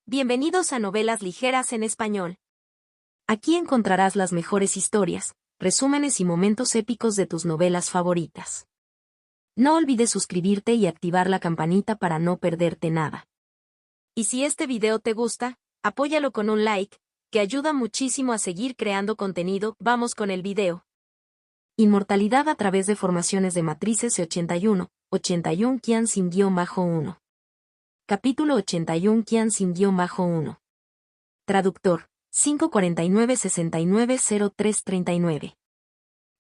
Bienvenidos a Novelas Ligeras en Español. Aquí encontrarás las mejores historias, resúmenes y momentos épicos de tus novelas favoritas. No olvides suscribirte y activar la campanita para no perderte nada. Y si este video te gusta, apóyalo con un like, que ayuda muchísimo a seguir creando contenido. Vamos con el video. Inmortalidad a través de formaciones de matrices 81 Qian Sin-1. Capítulo 81 Qian Sin-1. Traductor, 549-690339.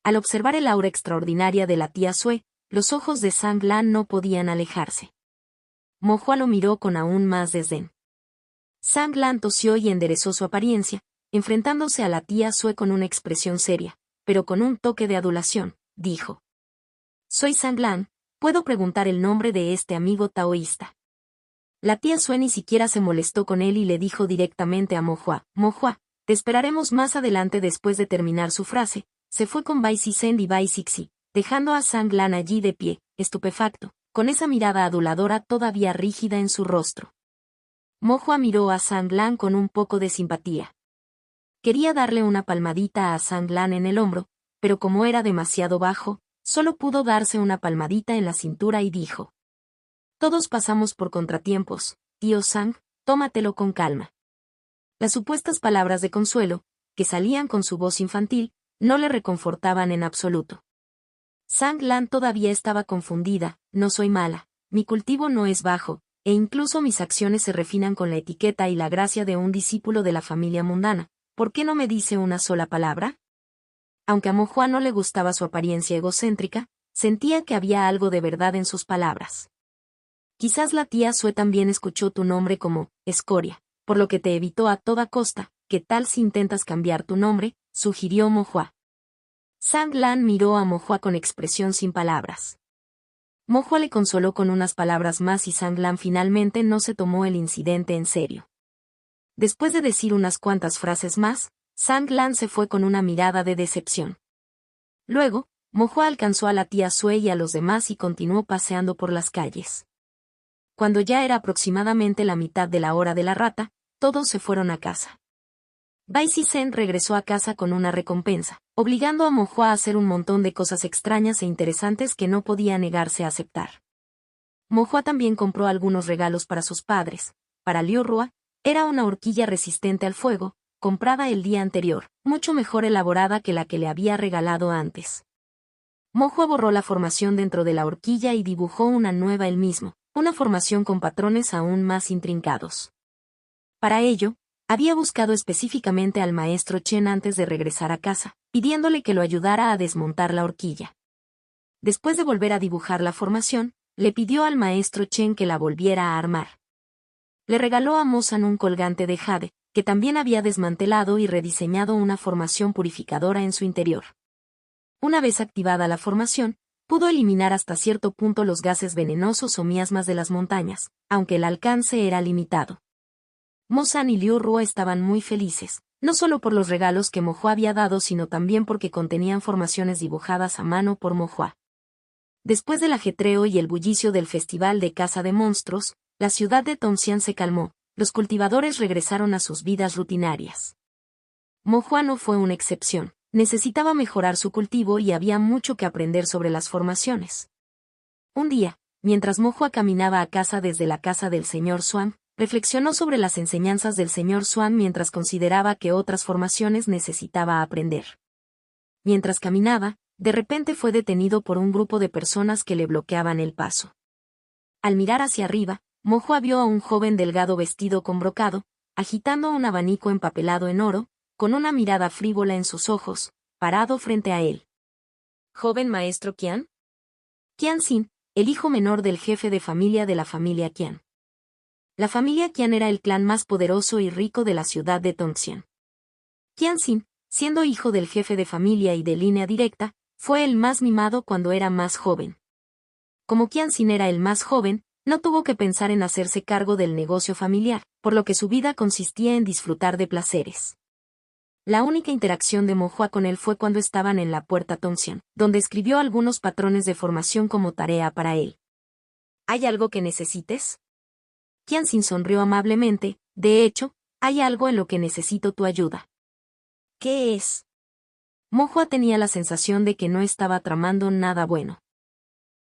Al observar el aura extraordinaria de la tía Sue, los ojos de Zhang Lan no podían alejarse. Mo Hua lo miró con aún más desdén. Zhang Lan tosió y enderezó su apariencia, enfrentándose a la tía Sue con una expresión seria, pero con un toque de adulación, dijo. Soy Zhang Lan, ¿puedo preguntar el nombre de este amigo taoísta? La tía Sue ni siquiera se molestó con él y le dijo directamente a Mo Hua, te esperaremos más adelante. Después de terminar su frase, se fue con Bai Zhen y Bai Zixi, dejando a Zhang Lan allí de pie, estupefacto, con esa mirada aduladora todavía rígida en su rostro. Mo Hua miró a Zhang Lan con un poco de simpatía. Quería darle una palmadita a Zhang Lan en el hombro, pero como era demasiado bajo, solo pudo darse una palmadita en la cintura y dijo. Todos pasamos por contratiempos, tío Zhang, tómatelo con calma. Las supuestas palabras de consuelo, que salían con su voz infantil, no le reconfortaban en absoluto. Zhang Lan todavía estaba confundida. No soy mala, mi cultivo no es bajo, e incluso mis acciones se refinan con la etiqueta y la gracia de un discípulo de la familia mundana. ¿Por qué no me dice una sola palabra? Aunque a Mo Hua no le gustaba su apariencia egocéntrica, sentía que había algo de verdad en sus palabras. Quizás la tía Sue también escuchó tu nombre como escoria, por lo que te evitó a toda costa. ¿Qué tal si intentas cambiar tu nombre?, sugirió Mo Hua. Zhang Lan miró a Mo Hua con expresión sin palabras. Mo Hua le consoló con unas palabras más y Zhang Lan finalmente no se tomó el incidente en serio. Después de decir unas cuantas frases más, Zhang Lan se fue con una mirada de decepción. Luego, Mo Hua alcanzó a la tía Sue y a los demás y continuó paseando por las calles. Cuando ya era aproximadamente la mitad de la hora de la rata, todos se fueron a casa. Bai Zhen regresó a casa con una recompensa, obligando a Mo Hua a hacer un montón de cosas extrañas e interesantes que no podía negarse a aceptar. Mo Hua también compró algunos regalos para sus padres. Para Liu Rua, era una horquilla resistente al fuego, comprada el día anterior, mucho mejor elaborada que la que le había regalado antes. Mo Hua borró la formación dentro de la horquilla y dibujó una nueva él mismo, una formación con patrones aún más intrincados. Para ello, había buscado específicamente al maestro Chen antes de regresar a casa, pidiéndole que lo ayudara a desmontar la horquilla. Después de volver a dibujar la formación, le pidió al maestro Chen que la volviera a armar. Le regaló a Mo San un colgante de jade, que también había desmantelado y rediseñado una formación purificadora en su interior. Una vez activada la formación, pudo eliminar hasta cierto punto los gases venenosos o miasmas de las montañas, aunque el alcance era limitado. Mo San y Liu Rua estaban muy felices, no solo por los regalos que Mo Hua había dado sino también porque contenían formaciones dibujadas a mano por Mo Hua. Después del ajetreo y el bullicio del festival de caza de monstruos, la ciudad de Tongxian se calmó, los cultivadores regresaron a sus vidas rutinarias. Mo Hua no fue una excepción. Necesitaba mejorar su cultivo y había mucho que aprender sobre las formaciones. Un día, mientras Mo Hua caminaba a casa desde la casa del señor Xuan, reflexionó sobre las enseñanzas del señor Xuan mientras consideraba que otras formaciones necesitaba aprender. Mientras caminaba, de repente fue detenido por un grupo de personas que le bloqueaban el paso. Al mirar hacia arriba, Mo Hua vio a un joven delgado vestido con brocado, agitando un abanico empapelado en oro, con una mirada frívola en sus ojos, parado frente a él. ¿Joven maestro Qian? Qian Xin, el hijo menor del jefe de familia de la familia Qian. La familia Qian era el clan más poderoso y rico de la ciudad de Tongxian. Qian Xin, siendo hijo del jefe de familia y de línea directa, fue el más mimado cuando era más joven. Como Qian Xin era el más joven, no tuvo que pensar en hacerse cargo del negocio familiar, por lo que su vida consistía en disfrutar de placeres. La única interacción de Mo Hua con él fue cuando estaban en la puerta Tongxian, donde escribió algunos patrones de formación como tarea para él. ¿Hay algo que necesites? Qian Xin sonrió amablemente, De hecho, hay algo en lo que necesito tu ayuda. ¿Qué es? Mohua tenía la sensación de que no estaba tramando nada bueno.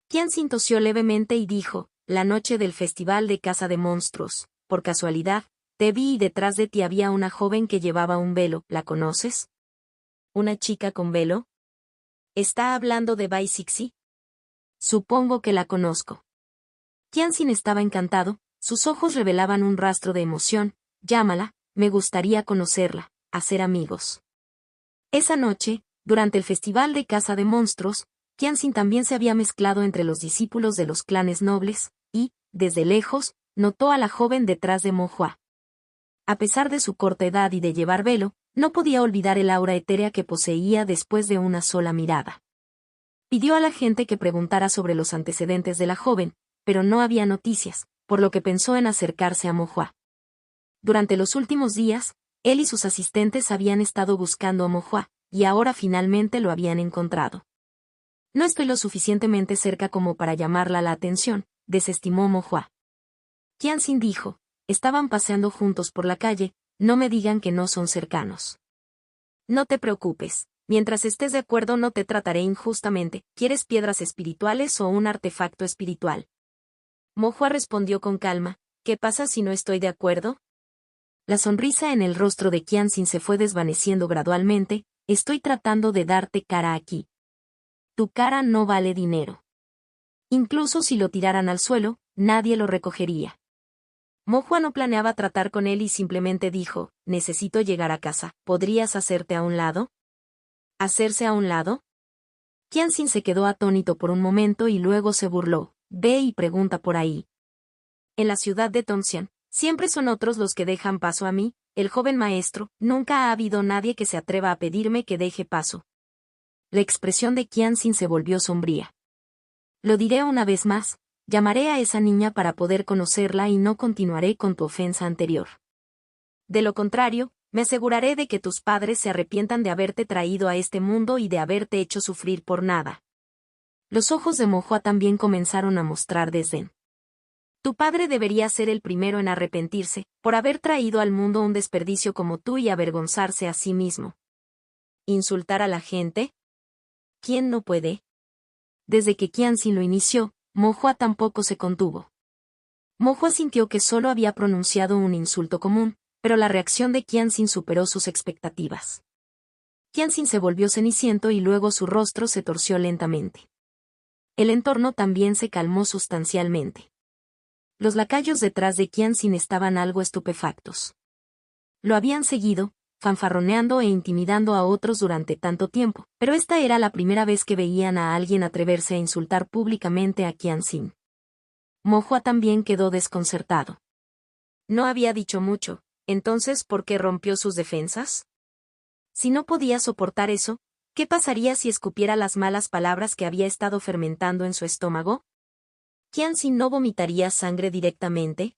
Qianxin tosió levemente y dijo, la noche del festival de caza de monstruos, por casualidad, te vi y detrás de ti había una joven que llevaba un velo, ¿la conoces? ¿Una chica con velo? ¿Está hablando de Bai Cixi? Supongo que la conozco. Qianxin estaba encantado, sus ojos revelaban un rastro de emoción. Llámala, me gustaría conocerla, hacer amigos. Esa noche, durante el festival de caza de monstruos, Qianxin también se había mezclado entre los discípulos de los clanes nobles, y, desde lejos, notó a la joven detrás de Mohua. A pesar de su corta edad y de llevar velo, no podía olvidar el aura etérea que poseía después de una sola mirada. Pidió a la gente que preguntara sobre los antecedentes de la joven, pero no había noticias, por lo que pensó en acercarse a Mohua. Durante los últimos días, él y sus asistentes habían estado buscando a Mohua, y ahora finalmente lo habían encontrado. No estoy lo suficientemente cerca como para llamarla la atención, desestimó Mohua. Qianxin dijo, estaban paseando juntos por la calle, no me digan que no son cercanos. No te preocupes, mientras estés de acuerdo no te trataré injustamente, ¿quieres piedras espirituales o un artefacto espiritual? Mohua respondió con calma, ¿qué pasa si no estoy de acuerdo? La sonrisa en el rostro de Qianxin se fue desvaneciendo gradualmente, estoy tratando de darte cara aquí. Tu cara no vale dinero. Incluso si lo tiraran al suelo, nadie lo recogería. Mohua no planeaba tratar con él y simplemente dijo, necesito llegar a casa, ¿podrías hacerte a un lado? ¿Hacerse a un lado? Qianxin se quedó atónito por un momento y luego se burló, ve y pregunta por ahí. En la ciudad de Tongxian, siempre son otros los que dejan paso a mí, el joven maestro, nunca ha habido nadie que se atreva a pedirme que deje paso. La expresión de Qianxin se volvió sombría. Lo diré una vez más, llamaré a esa niña para poder conocerla y no continuaré con tu ofensa anterior. De lo contrario, me aseguraré de que tus padres se arrepientan de haberte traído a este mundo y de haberte hecho sufrir por nada. Los ojos de Mohua también comenzaron a mostrar desdén. Tu padre debería ser el primero en arrepentirse, por haber traído al mundo un desperdicio como tú y avergonzarse a sí mismo. ¿Insultar a la gente? ¿Quién no puede? Desde que Qianxin lo inició, Mohua tampoco se contuvo. Mohua sintió que solo había pronunciado un insulto común, pero la reacción de Qianxin superó sus expectativas. Qianxin se volvió ceniciento y luego su rostro se torció lentamente. El entorno también se calmó sustancialmente. Los lacayos detrás de Qianxin estaban algo estupefactos. Lo habían seguido, fanfarroneando e intimidando a otros durante tanto tiempo, pero esta era la primera vez que veían a alguien atreverse a insultar públicamente a Qianxin. Mohua también quedó desconcertado. No había dicho mucho, entonces ¿por qué rompió sus defensas? Si no podía soportar eso, ¿qué pasaría si escupiera las malas palabras que había estado fermentando en su estómago? ¿Qianxin no vomitaría sangre directamente?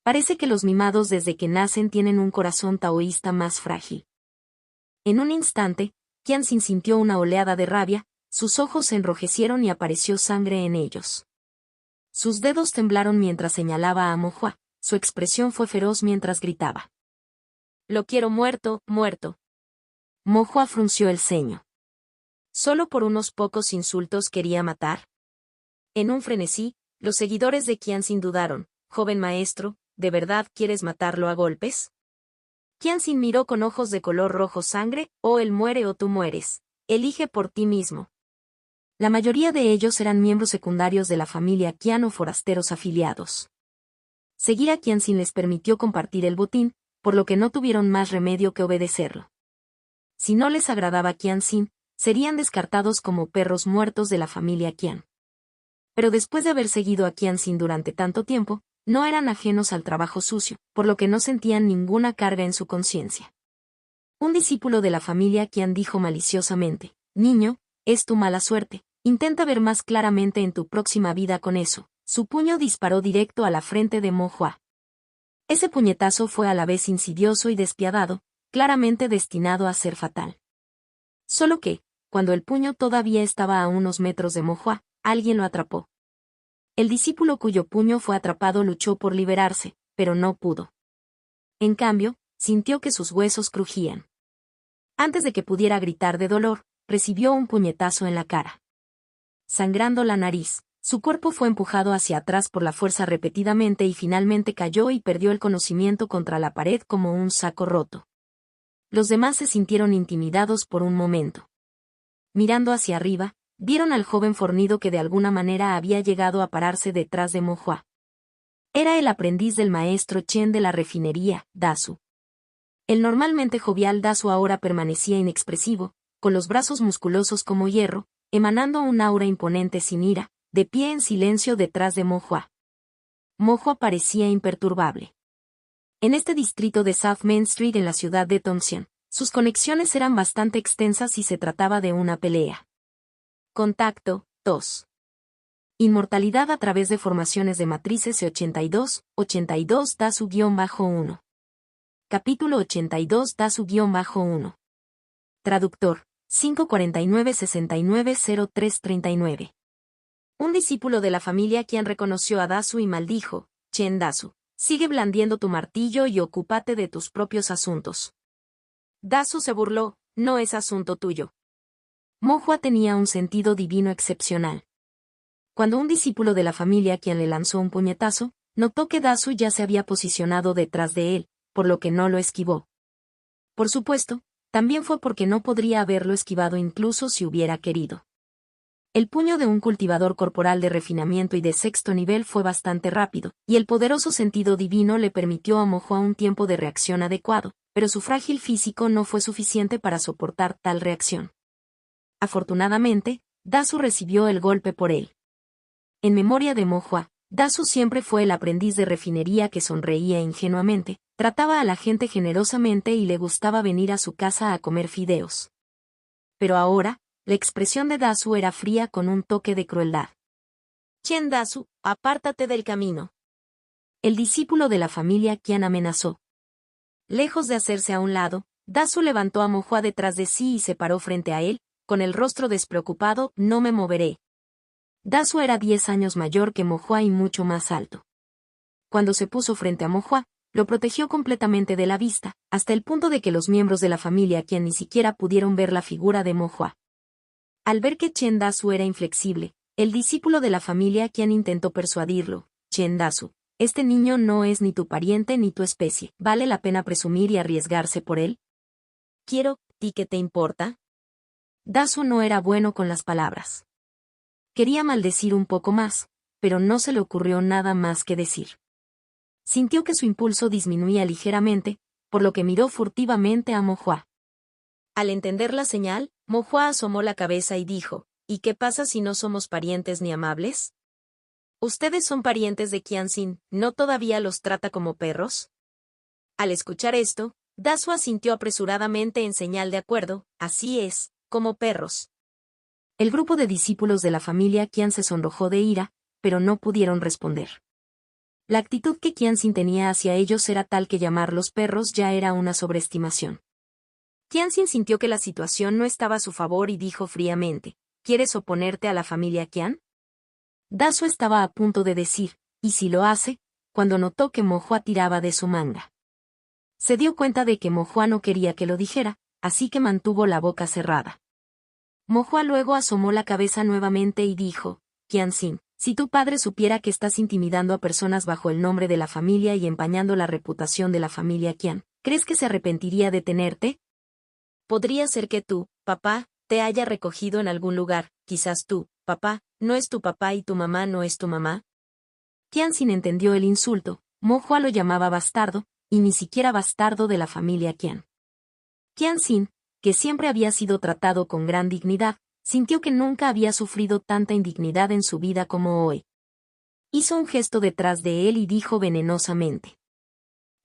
Parece que los mimados desde que nacen tienen un corazón taoísta más frágil. En un instante, Qianxin sintió una oleada de rabia, sus ojos se enrojecieron y apareció sangre en ellos. Sus dedos temblaron mientras señalaba a Mohua, su expresión fue feroz mientras gritaba. Lo quiero muerto, muerto. Mohua frunció el ceño. ¿Solo por unos pocos insultos quería matar? En un frenesí, los seguidores de Qianxin dudaron, joven maestro, ¿de verdad quieres matarlo a golpes? Qianxin miró con ojos de color rojo sangre, o él muere o tú mueres, elige por ti mismo. La mayoría de ellos eran miembros secundarios de la familia Qian o forasteros afiliados. Seguir a Qianxin les permitió compartir el botín, por lo que no tuvieron más remedio que obedecerlo. Si no les agradaba Qianxin, serían descartados como perros muertos de la familia Qian. Pero después de haber seguido a Qianxin durante tanto tiempo, no eran ajenos al trabajo sucio, por lo que no sentían ninguna carga en su conciencia. Un discípulo de la familia Qian dijo maliciosamente, niño, es tu mala suerte, intenta ver más claramente en tu próxima vida con eso. Su puño disparó directo a la frente de Mohua. Ese puñetazo fue a la vez insidioso y despiadado, claramente destinado a ser fatal. Solo que, cuando el puño todavía estaba a unos metros de Mohua, alguien lo atrapó. El discípulo cuyo puño fue atrapado luchó por liberarse, pero no pudo. En cambio, sintió que sus huesos crujían. Antes de que pudiera gritar de dolor, recibió un puñetazo en la cara. Sangrando la nariz, su cuerpo fue empujado hacia atrás por la fuerza repetidamente y finalmente cayó y perdió el conocimiento contra la pared como un saco roto. Los demás se sintieron intimidados por un momento. Mirando hacia arriba, vieron al joven fornido que de alguna manera había llegado a pararse detrás de Mo Hua. Era el aprendiz del maestro Chen de la refinería, Dasu. El normalmente jovial Dasu ahora permanecía inexpresivo, con los brazos musculosos como hierro, emanando un aura imponente sin ira, de pie en silencio detrás de Mo Hua. Mo Hua parecía imperturbable. En este distrito de South Main Street en la ciudad de Tongxian, sus conexiones eran bastante extensas y se trataba de una pelea. Contacto, 2. Inmortalidad a través de formaciones de matrices E82, 82 Dasu-1. Capítulo 82 Dasu-1. Traductor, 549-690339. Un discípulo de la familia quien reconoció a Dasu y maldijo, Chen Dasu, sigue blandiendo tu martillo y ocúpate de tus propios asuntos. Dasu se burló, no es asunto tuyo. Mo Hua tenía un sentido divino excepcional. Cuando un discípulo de la familia quien le lanzó un puñetazo, notó que Dasu ya se había posicionado detrás de él, por lo que no lo esquivó. Por supuesto, también fue porque no podría haberlo esquivado incluso si hubiera querido. El puño de un cultivador corporal de refinamiento y de sexto nivel fue bastante rápido, y el poderoso sentido divino le permitió a Mo Hua un tiempo de reacción adecuado, pero su frágil físico no fue suficiente para soportar tal reacción. Afortunadamente, Dasu recibió el golpe por él. En memoria de Mo Hua, Dasu siempre fue el aprendiz de refinería que sonreía ingenuamente, trataba a la gente generosamente y le gustaba venir a su casa a comer fideos. Pero ahora, la expresión de Dasu era fría con un toque de crueldad. Chen Dasu, apártate del camino. El discípulo de la familia Qian amenazó. Lejos de hacerse a un lado, Dasu levantó a Mo Hua detrás de sí y se paró frente a él, con el rostro despreocupado, no me moveré. Dasu era 10 años mayor que Mo Hua y mucho más alto. Cuando se puso frente a Mo Hua, lo protegió completamente de la vista, hasta el punto de que los miembros de la familia Qian ni siquiera pudieron ver la figura de Mo Hua. Al ver que Chen Dasu era inflexible, el discípulo de la familia Qian intentó persuadirlo. Chen Dasu, este niño no es ni tu pariente ni tu especie, ¿vale la pena presumir y arriesgarse por él? Quiero, ¿ti qué te importa? Dasu no era bueno con las palabras. Quería maldecir un poco más, pero no se le ocurrió nada más que decir. Sintió que su impulso disminuía ligeramente, por lo que miró furtivamente a Mo Hua. Al entender la señal, Mo Hua asomó la cabeza y dijo, ¿y qué pasa si no somos parientes ni amables? Ustedes son parientes de Qianxin, ¿no todavía los trata como perros? Al escuchar esto, Dasu asintió apresuradamente en señal de acuerdo, así es, como perros. El grupo de discípulos de la familia Qian se sonrojó de ira, pero no pudieron responder. La actitud que Qianxin tenía hacia ellos era tal que llamarlos perros ya era una sobreestimación. Qianxin sintió que la situación no estaba a su favor y dijo fríamente, ¿quieres oponerte a la familia Qian? Dasu estaba a punto de decir, ¿y si lo hace?, cuando notó que Mo Hua tiraba de su manga. Se dio cuenta de que Mo Hua no quería que lo dijera, así que mantuvo la boca cerrada. Mo Hua luego asomó la cabeza nuevamente y dijo, Qianxin, si tu padre supiera que estás intimidando a personas bajo el nombre de la familia y empañando la reputación de la familia Qian, ¿crees que se arrepentiría de tenerte? Podría ser que tú, papá, te haya recogido en algún lugar, quizás tú, papá, no es tu papá y tu mamá no es tu mamá. Qianxin entendió el insulto, Mo Hua lo llamaba bastardo, y ni siquiera bastardo de la familia Qian. Qianxin, que siempre había sido tratado con gran dignidad, sintió que nunca había sufrido tanta indignidad en su vida como hoy. Hizo un gesto detrás de él y dijo venenosamente.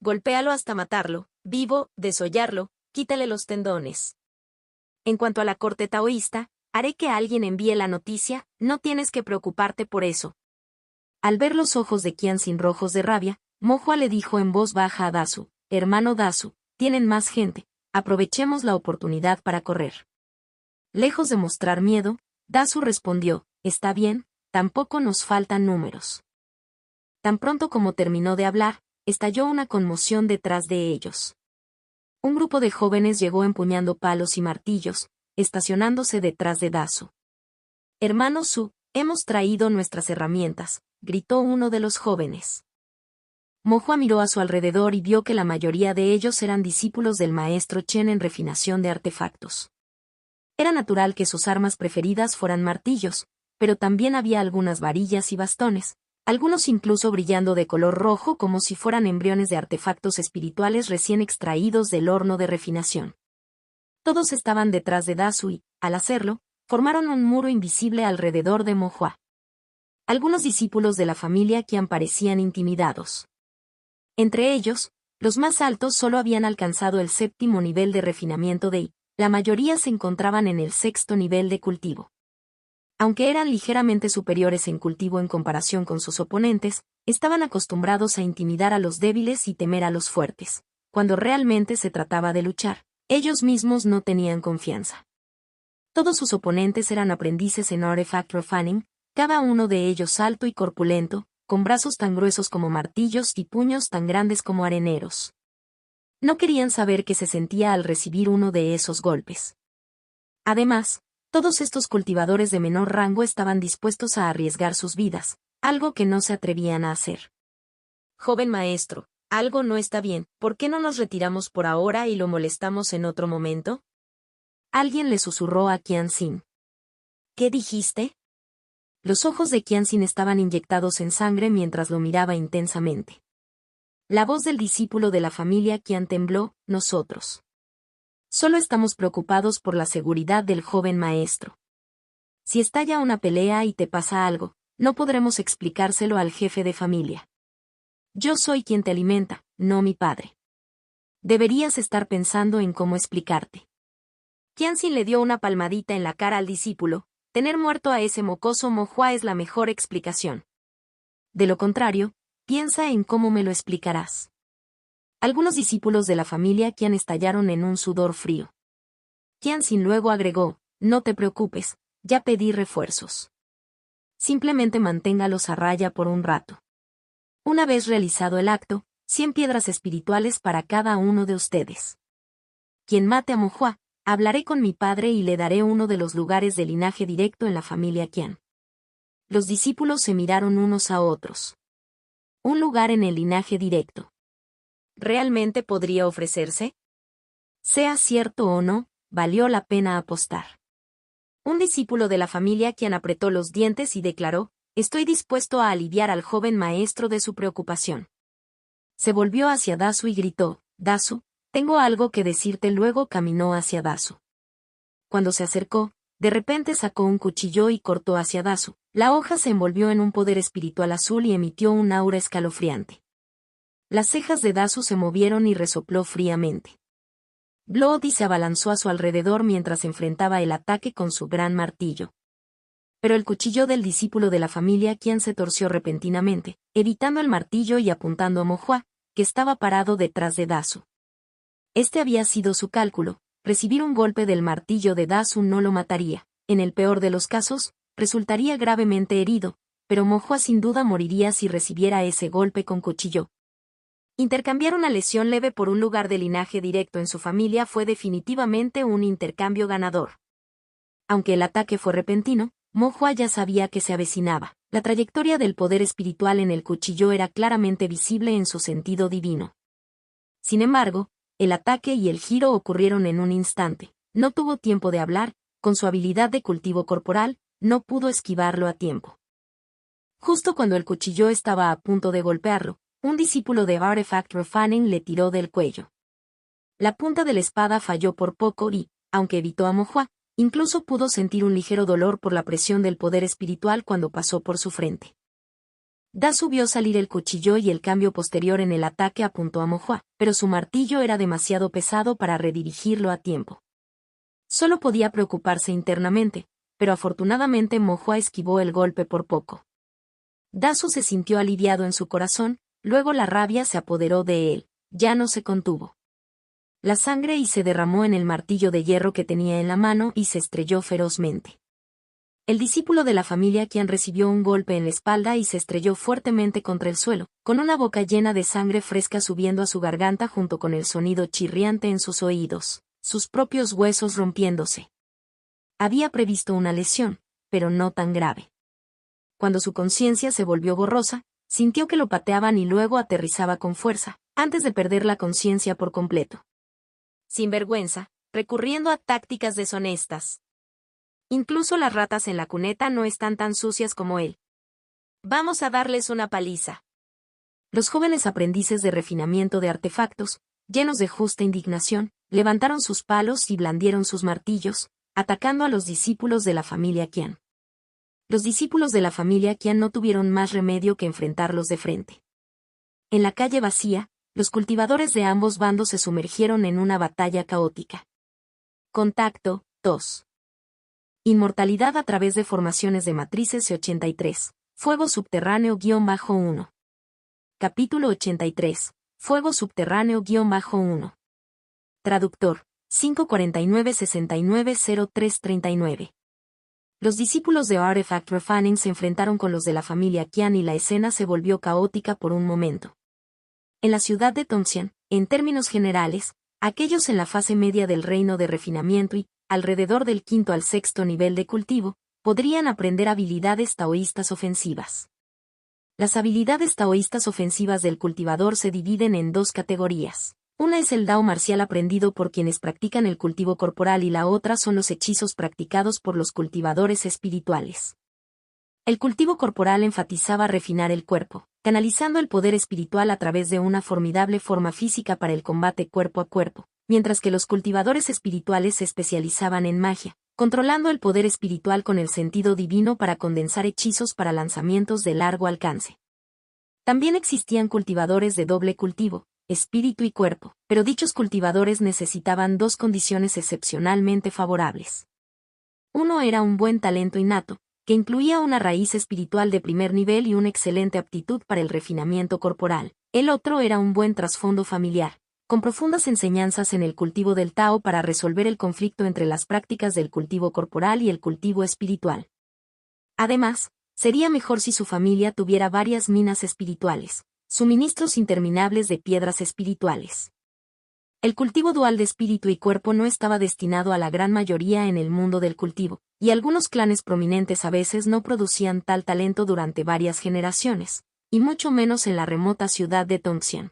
Golpéalo hasta matarlo, vivo, desollarlo, quítale los tendones. En cuanto a la corte taoísta, haré que alguien envíe la noticia, no tienes que preocuparte por eso. Al ver los ojos de Qianxin rojos de rabia, Mo Hua le dijo en voz baja a Dasu, hermano Dasu, tienen más gente, aprovechemos la oportunidad para correr. Lejos de mostrar miedo, Dasu respondió, está bien, tampoco nos faltan números. Tan pronto como terminó de hablar, estalló una conmoción detrás de ellos. Un grupo de jóvenes llegó empuñando palos y martillos, estacionándose detrás de Dasu. «Hermano Su, hemos traído nuestras herramientas», gritó uno de los jóvenes. Mohua miró a su alrededor y vio que la mayoría de ellos eran discípulos del maestro Chen en refinación de artefactos. Era natural que sus armas preferidas fueran martillos, pero también había algunas varillas y bastones, algunos incluso brillando de color rojo como si fueran embriones de artefactos espirituales recién extraídos del horno de refinación. Todos estaban detrás de Dasu y, al hacerlo, formaron un muro invisible alrededor de Mohua. Algunos discípulos de la familia Qian parecían intimidados. Entre ellos, los más altos solo habían alcanzado el 7º nivel de refinamiento de I, la mayoría se encontraban en el 6º nivel de cultivo. Aunque eran ligeramente superiores en cultivo en comparación con sus oponentes, estaban acostumbrados a intimidar a los débiles y temer a los fuertes. Cuando realmente se trataba de luchar, ellos mismos no tenían confianza. Todos sus oponentes eran aprendices en Artifact Refining, cada uno de ellos alto y corpulento, con brazos tan gruesos como martillos y puños tan grandes como areneros. No querían saber qué se sentía al recibir uno de esos golpes. Además, todos estos cultivadores de menor rango estaban dispuestos a arriesgar sus vidas, algo que no se atrevían a hacer. «Joven maestro, algo no está bien, ¿por qué no nos retiramos por ahora y lo molestamos en otro momento?», alguien le susurró a Qianxin. «¿Qué dijiste?». Los ojos de Qianxin estaban inyectados en sangre mientras lo miraba intensamente. La voz del discípulo de la familia Qian tembló: «Nosotros solo estamos preocupados por la seguridad del joven maestro. Si estalla una pelea y te pasa algo, no podremos explicárselo al jefe de familia. Yo soy quien te alimenta, no mi padre. Deberías estar pensando en cómo explicarte». Qianxin le dio una palmadita en la cara al discípulo. «Tener muerto a ese mocoso Mohua es la mejor explicación. De lo contrario, piensa en cómo me lo explicarás». Algunos discípulos de la familia Qian estallaron en un sudor frío. Qianxin luego agregó: «No te preocupes, ya pedí refuerzos. Simplemente manténgalos a raya por un rato. Una vez realizado el acto, 100 piedras espirituales para cada uno de ustedes. Quien mate a Mohua, hablaré con mi padre y le daré uno de los lugares de linaje directo en la familia Qian». Los discípulos se miraron unos a otros. Un lugar en el linaje directo. ¿Realmente podría ofrecerse? Sea cierto o no, valió la pena apostar. Un discípulo de la familia Qian apretó los dientes y declaró: «Estoy dispuesto a aliviar al joven maestro de su preocupación». Se volvió hacia Dasu y gritó: «Dasu, tengo algo que decirte». Luego caminó hacia Dasu. Cuando se acercó, de repente sacó un cuchillo y cortó hacia Dasu. La hoja se envolvió en un poder espiritual azul y emitió un aura escalofriante. Las cejas de Dasu se movieron y resopló fríamente. Bloody se abalanzó a su alrededor mientras enfrentaba el ataque con su gran martillo. Pero el cuchillo del discípulo de la familia Qian se torció repentinamente, evitando el martillo y apuntando a Mohua, que estaba parado detrás de Dasu. Este había sido su cálculo: recibir un golpe del martillo de Dasu no lo mataría, en el peor de los casos, resultaría gravemente herido, pero Mohua sin duda moriría si recibiera ese golpe con cuchillo. Intercambiar una lesión leve por un lugar de linaje directo en su familia fue definitivamente un intercambio ganador. Aunque el ataque fue repentino, Mohua ya sabía que se avecinaba. La trayectoria del poder espiritual en el cuchillo era claramente visible en su sentido divino. Sin embargo, el ataque y el giro ocurrieron en un instante. No tuvo tiempo de hablar, con su habilidad de cultivo corporal, no pudo esquivarlo a tiempo. Justo cuando el cuchillo estaba a punto de golpearlo, un discípulo de Artifact Refining le tiró del cuello. La punta de la espada falló por poco y, aunque evitó a Mohua, incluso pudo sentir un ligero dolor por la presión del poder espiritual cuando pasó por su frente. Dasu vio salir el cuchillo y el cambio posterior en el ataque apuntó a Mohua, pero su martillo era demasiado pesado para redirigirlo a tiempo. Solo podía preocuparse internamente, pero afortunadamente Mohua esquivó el golpe por poco. Dasu se sintió aliviado en su corazón. Luego la rabia se apoderó de él, ya no se contuvo. La sangre se derramó en el martillo de hierro que tenía en la mano y se estrelló ferozmente. El discípulo de la familia Qian recibió un golpe en la espalda y se estrelló fuertemente contra el suelo, con una boca llena de sangre fresca subiendo a su garganta junto con el sonido chirriante en sus oídos, sus propios huesos rompiéndose. Había previsto una lesión, pero no tan grave. Cuando su conciencia se volvió borrosa, sintió que lo pateaban y luego aterrizaba con fuerza, antes de perder la conciencia por completo. Sin vergüenza, recurriendo a tácticas deshonestas. Incluso las ratas en la cuneta no están tan sucias como él. Vamos a darles una paliza. Los jóvenes aprendices de refinamiento de artefactos, llenos de justa indignación, levantaron sus palos y blandieron sus martillos, atacando a los discípulos de la familia Qian. Los discípulos de la familia Qian no tuvieron más remedio que enfrentarlos de frente. En la calle vacía, los cultivadores de ambos bandos se sumergieron en una batalla caótica. Contacto 2. Inmortalidad a través de formaciones de matrices 83. Fuego subterráneo-1. Capítulo 83. Fuego subterráneo-1. Traductor. 549-690339. Los discípulos de Artifact Refining se enfrentaron con los de la familia Qian y la escena se volvió caótica por un momento. En la ciudad de Tongxian, en términos generales, aquellos en la fase media del reino de refinamiento y, alrededor del quinto al sexto nivel de cultivo, podrían aprender habilidades taoístas ofensivas. Las habilidades taoístas ofensivas del cultivador se dividen en dos categorías. Una es el Dao marcial aprendido por quienes practican el cultivo corporal y la otra son los hechizos practicados por los cultivadores espirituales. El cultivo corporal enfatizaba refinar el cuerpo, canalizando el poder espiritual a través de una formidable forma física para el combate cuerpo a cuerpo, mientras que los cultivadores espirituales se especializaban en magia, controlando el poder espiritual con el sentido divino para condensar hechizos para lanzamientos de largo alcance. También existían cultivadores de doble cultivo, espíritu y cuerpo, pero dichos cultivadores necesitaban dos condiciones excepcionalmente favorables. Uno era un buen talento innato, que incluía una raíz espiritual de primer nivel y una excelente aptitud para el refinamiento corporal. El otro era un buen trasfondo familiar, con profundas enseñanzas en el cultivo del Tao para resolver el conflicto entre las prácticas del cultivo corporal y el cultivo espiritual. Además, sería mejor si su familia tuviera varias minas espirituales, suministros interminables de piedras espirituales. El cultivo dual de espíritu y cuerpo no estaba destinado a la gran mayoría en el mundo del cultivo, y algunos clanes prominentes a veces no producían tal talento durante varias generaciones, y mucho menos en la remota ciudad de Tongxian.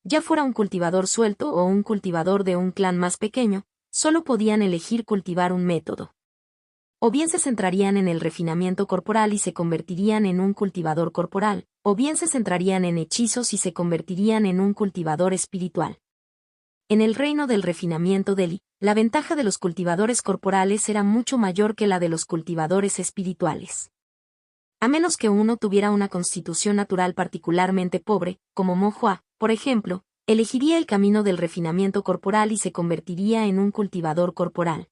Ya fuera un cultivador suelto o un cultivador de un clan más pequeño, solo podían elegir cultivar un método. O bien se centrarían en el refinamiento corporal y se convertirían en un cultivador corporal, o bien se centrarían en hechizos y se convertirían en un cultivador espiritual. En el reino del refinamiento de Li, la ventaja de los cultivadores corporales era mucho mayor que la de los cultivadores espirituales. A menos que uno tuviera una constitución natural particularmente pobre, como Mo Hua, por ejemplo, elegiría el camino del refinamiento corporal y se convertiría en un cultivador corporal.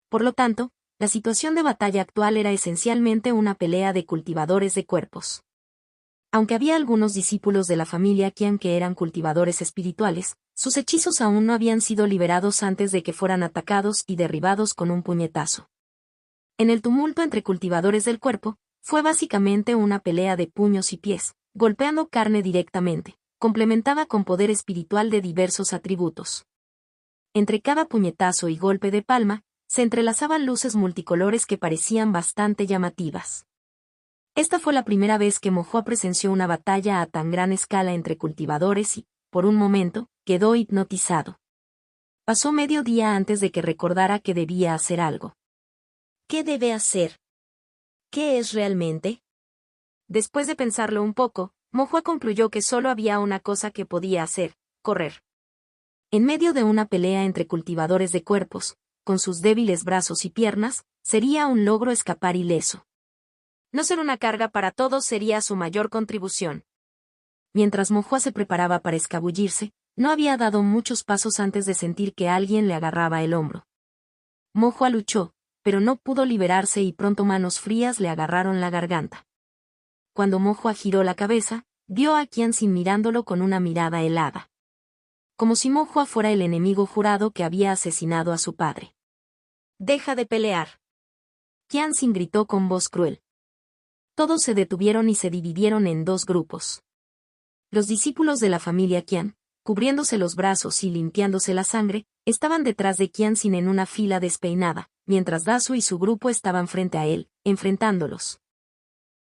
Por lo tanto, la situación de batalla actual era esencialmente una pelea de cultivadores de cuerpos. Aunque había algunos discípulos de la familia Qian que eran cultivadores espirituales, sus hechizos aún no habían sido liberados antes de que fueran atacados y derribados con un puñetazo. En el tumulto entre cultivadores del cuerpo, fue básicamente una pelea de puños y pies, golpeando carne directamente, complementada con poder espiritual de diversos atributos. Entre cada puñetazo y golpe de palma, se entrelazaban luces multicolores que parecían bastante llamativas. Esta fue la primera vez que Mo Hua presenció una batalla a tan gran escala entre cultivadores y, por un momento, quedó hipnotizado. Pasó medio día antes de que recordara que debía hacer algo. ¿Qué debe hacer? ¿Qué es realmente? Después de pensarlo un poco, Mo Hua concluyó que solo había una cosa que podía hacer: correr. En medio de una pelea entre cultivadores de cuerpos, con sus débiles brazos y piernas, sería un logro escapar ileso. No ser una carga para todos sería su mayor contribución. Mientras Mo Hua se preparaba para escabullirse, no había dado muchos pasos antes de sentir que alguien le agarraba el hombro. Mo Hua luchó, pero no pudo liberarse y pronto manos frías le agarraron la garganta. Cuando Mo Hua giró la cabeza, vio a Qian Xin mirándolo con una mirada helada. Como si Mo Hua fuera el enemigo jurado que había asesinado a su padre. «Deja de pelear». Qianxin gritó con voz cruel. Todos se detuvieron y se dividieron en dos grupos. Los discípulos de la familia Qian, cubriéndose los brazos y limpiándose la sangre, estaban detrás de Qianxin en una fila despeinada, mientras Dasu y su grupo estaban frente a él, enfrentándolos.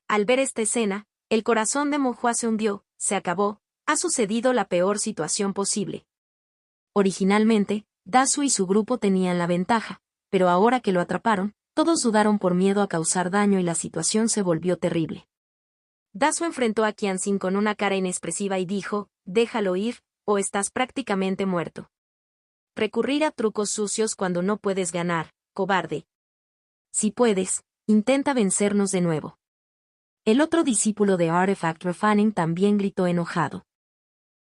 Al ver esta escena, el corazón de Mo Hua se hundió, se acabó, ha sucedido la peor situación posible. Originalmente, Dasu y su grupo tenían la ventaja, pero ahora que lo atraparon, todos dudaron por miedo a causar daño y la situación se volvió terrible. Dasu enfrentó a Qianxin con una cara inexpresiva y dijo, déjalo ir, o estás prácticamente muerto. Recurrir a trucos sucios cuando no puedes ganar, cobarde. Si puedes, intenta vencernos de nuevo. El otro discípulo de Artifact Refining también gritó enojado.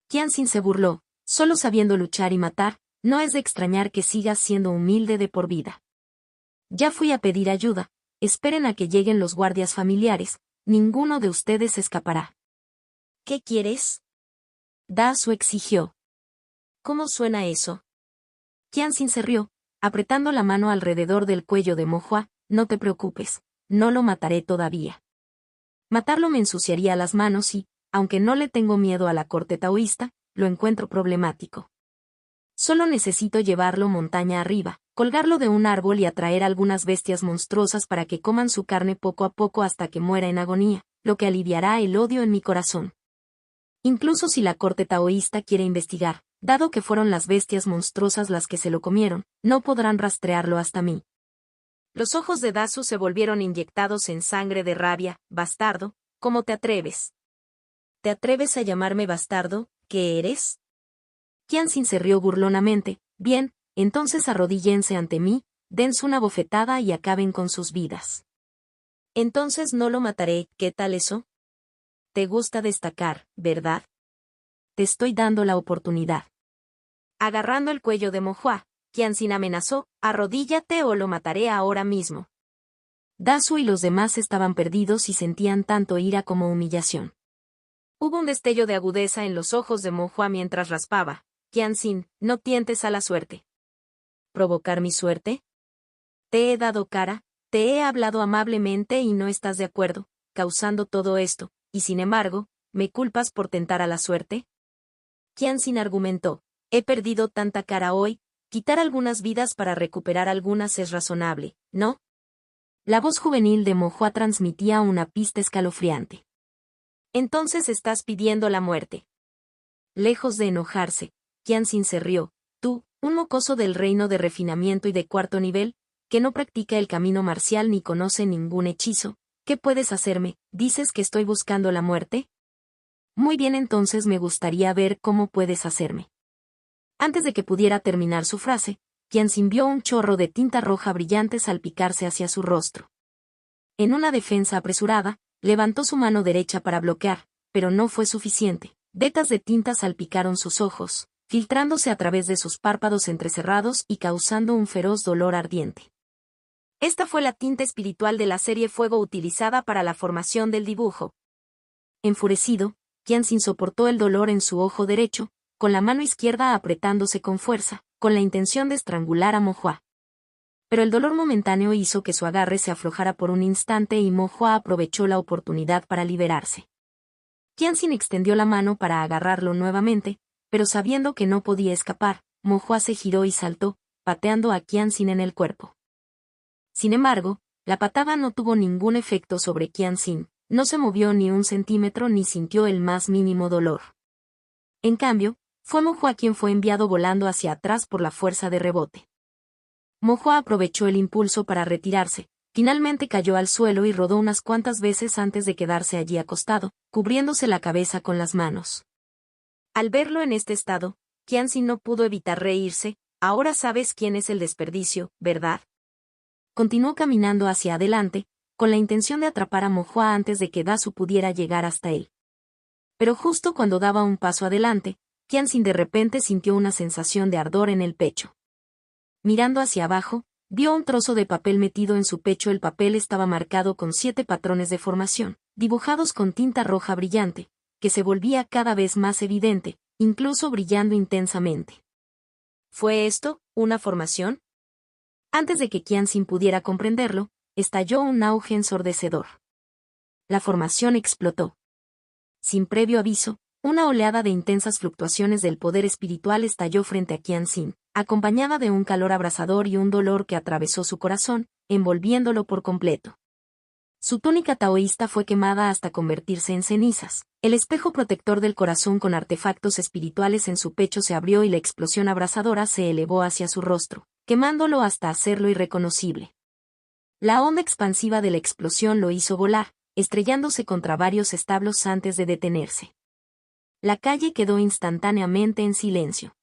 Qianxin se burló, solo sabiendo luchar y matar, no es de extrañar que sigas siendo humilde de por vida. Ya fui a pedir ayuda, esperen a que lleguen los guardias familiares, ninguno de ustedes escapará. ¿Qué quieres? Dasu exigió. ¿Cómo suena eso? Qianxin se rió, apretando la mano alrededor del cuello de Mo Hua, no te preocupes, no lo mataré todavía. Matarlo me ensuciaría las manos y, aunque no le tengo miedo a la corte taoísta, lo encuentro problemático. Solo necesito llevarlo montaña arriba, colgarlo de un árbol y atraer algunas bestias monstruosas para que coman su carne poco a poco hasta que muera en agonía, lo que aliviará el odio en mi corazón. Incluso si la corte taoísta quiere investigar, dado que fueron las bestias monstruosas las que se lo comieron, no podrán rastrearlo hasta mí. Los ojos de Dasu se volvieron inyectados en sangre de rabia. Bastardo, ¿cómo te atreves? ¿Te atreves a llamarme bastardo? ¿Qué eres? Qianxin se rió burlonamente. Bien, entonces arrodíllense ante mí, dense una bofetada y acaben con sus vidas. Entonces no lo mataré, ¿qué tal eso? Te gusta destacar, ¿verdad? Te estoy dando la oportunidad. Agarrando el cuello de Mo Hua, Qianxin amenazó, arrodíllate o lo mataré ahora mismo. Dasu y los demás estaban perdidos y sentían tanto ira como humillación. Hubo un destello de agudeza en los ojos de Mo Hua mientras raspaba. Qianxin, no tientes a la suerte. ¿Provocar mi suerte? Te he dado cara, te he hablado amablemente y no estás de acuerdo, causando todo esto, y sin embargo, ¿me culpas por tentar a la suerte? Qianxin argumentó, he perdido tanta cara hoy, quitar algunas vidas para recuperar algunas es razonable, ¿no? La voz juvenil de Mo Hua transmitía una pista escalofriante. Entonces estás pidiendo la muerte. Lejos de enojarse, Qianxin se rió. Tú, un mocoso del reino de refinamiento y de cuarto nivel, que no practica el camino marcial ni conoce ningún hechizo, ¿qué puedes hacerme? ¿Dices que estoy buscando la muerte? Muy bien, entonces me gustaría ver cómo puedes hacerme. Antes de que pudiera terminar su frase, Qianxin vio un chorro de tinta roja brillante salpicarse hacia su rostro. En una defensa apresurada, levantó su mano derecha para bloquear, pero no fue suficiente. Vetas de tinta salpicaron sus ojos, filtrándose a través de sus párpados entrecerrados y causando un feroz dolor ardiente. Esta fue la tinta espiritual de la serie Fuego utilizada para la formación del dibujo. Enfurecido, Qianxin soportó el dolor en su ojo derecho, con la mano izquierda apretándose con fuerza, con la intención de estrangular a Mo Hua. Pero el dolor momentáneo hizo que su agarre se aflojara por un instante y Mo Hua aprovechó la oportunidad para liberarse. Qianxin extendió la mano para agarrarlo nuevamente, pero sabiendo que no podía escapar, Mo Hua se giró y saltó, pateando a Qianxin en el cuerpo. Sin embargo, la patada no tuvo ningún efecto sobre Qianxin, no se movió ni un centímetro ni sintió el más mínimo dolor. En cambio, fue Mo Hua quien fue enviado volando hacia atrás por la fuerza de rebote. Mo Hua aprovechó el impulso para retirarse, finalmente cayó al suelo y rodó unas cuantas veces antes de quedarse allí acostado, cubriéndose la cabeza con las manos. Al verlo en este estado, Qianxin no pudo evitar reírse. Ahora sabes quién es el desperdicio, ¿verdad? Continuó caminando hacia adelante, con la intención de atrapar a Mo Hua antes de que Dasu pudiera llegar hasta él. Pero justo cuando daba un paso adelante, Qianxin de repente sintió una sensación de ardor en el pecho. Mirando hacia abajo, vio un trozo de papel metido en su pecho. El papel estaba marcado con 7 patrones de formación, dibujados con tinta roja brillante, que se volvía cada vez más evidente, incluso brillando intensamente. ¿Fue esto una formación? Antes de que Qianxin pudiera comprenderlo, estalló un auge ensordecedor. La formación explotó. Sin previo aviso, una oleada de intensas fluctuaciones del poder espiritual estalló frente a Qian Xin, acompañada de un calor abrasador y un dolor que atravesó su corazón, envolviéndolo por completo. Su túnica taoísta fue quemada hasta convertirse en cenizas. El espejo protector del corazón con artefactos espirituales en su pecho se abrió y la explosión abrasadora se elevó hacia su rostro, quemándolo hasta hacerlo irreconocible. La onda expansiva de la explosión lo hizo volar, estrellándose contra varios establos antes de detenerse. La calle quedó instantáneamente en silencio.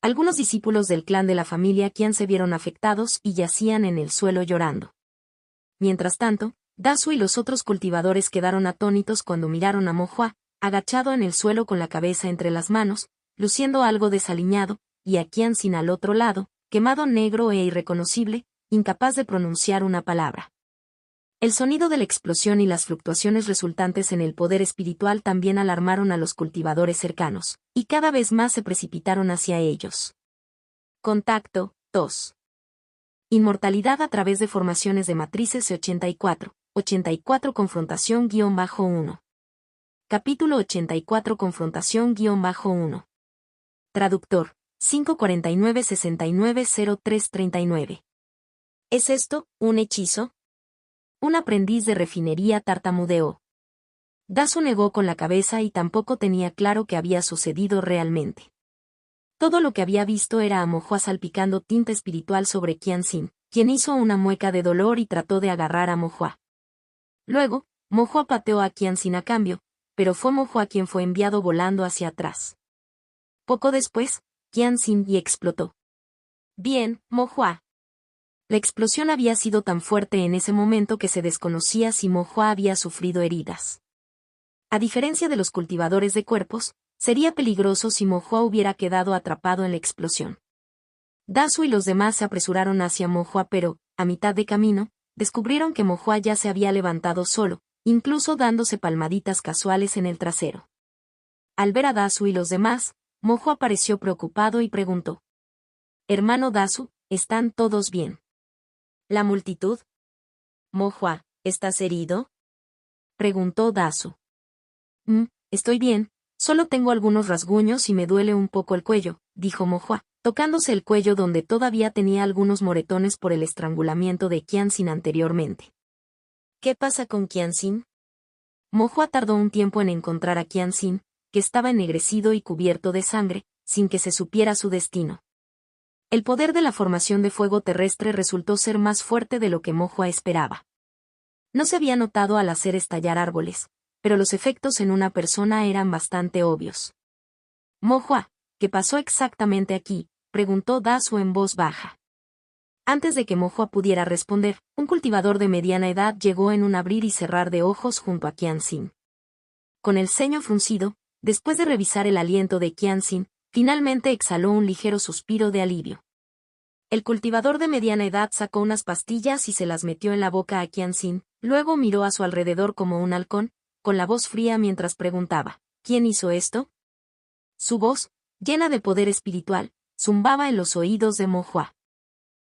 Algunos discípulos del clan de la familia Qian se vieron afectados y yacían en el suelo llorando. Mientras tanto, Dasu y los otros cultivadores quedaron atónitos cuando miraron a Mo Hua, agachado en el suelo con la cabeza entre las manos, luciendo algo desaliñado, y a Qian Xin al otro lado, quemado negro e irreconocible, incapaz de pronunciar una palabra. El sonido de la explosión y las fluctuaciones resultantes en el poder espiritual también alarmaron a los cultivadores cercanos, y cada vez más se precipitaron hacia ellos. Contacto 2. Inmortalidad a través de formaciones de matrices 84 confrontación-1. Capítulo 84 confrontación-1. Traductor, 549-690339. ¿Es esto, un hechizo? Un aprendiz de refinería tartamudeó. Dasu negó con la cabeza y tampoco tenía claro qué había sucedido realmente. Todo lo que había visto era a Mo Hua salpicando tinta espiritual sobre Qian Xin, quien hizo una mueca de dolor y trató de agarrar a Mo Hua. Luego, Mo Hua pateó a Qian Xin a cambio, pero fue Mo Hua quien fue enviado volando hacia atrás. Poco después, Qian Xin y explotó. Bien, Mo Hua. La explosión había sido tan fuerte en ese momento que se desconocía si Mo Hua había sufrido heridas. A diferencia de los cultivadores de cuerpos, sería peligroso si Mo Hua hubiera quedado atrapado en la explosión. Dasu y los demás se apresuraron hacia Mo Hua pero, a mitad de camino, descubrieron que Mo Hua ya se había levantado solo, incluso dándose palmaditas casuales en el trasero. Al ver a Dasu y los demás, Mo Hua pareció preocupado y preguntó: «Hermano Dasu, ¿están todos bien?» ¿La multitud? «Mo Hua, ¿estás herido?», preguntó Dasu. Estoy bien, solo tengo algunos rasguños y me duele un poco el cuello», dijo Mo Hua, tocándose el cuello donde todavía tenía algunos moretones por el estrangulamiento de Qian Xin anteriormente. «¿Qué pasa con Qian Xin?». Mo Hua tardó un tiempo en encontrar a Qian Xin, que estaba ennegrecido y cubierto de sangre, sin que se supiera su destino. El poder de la formación de fuego terrestre resultó ser más fuerte de lo que Mo Hua esperaba. No se había notado al hacer estallar árboles, pero los efectos en una persona eran bastante obvios. «Mo Hua, ¿qué pasó exactamente aquí?», preguntó Dasu en voz baja. Antes de que Mo Hua pudiera responder, un cultivador de mediana edad llegó en un abrir y cerrar de ojos junto a Qian Xin. Con el ceño fruncido, después de revisar el aliento de Qian Xin, finalmente exhaló un ligero suspiro de alivio. El cultivador de mediana edad sacó unas pastillas y se las metió en la boca a Qian Xin, luego miró a su alrededor como un halcón, con la voz fría mientras preguntaba: «¿Quién hizo esto?». Su voz, llena de poder espiritual, zumbaba en los oídos de Mo Hua.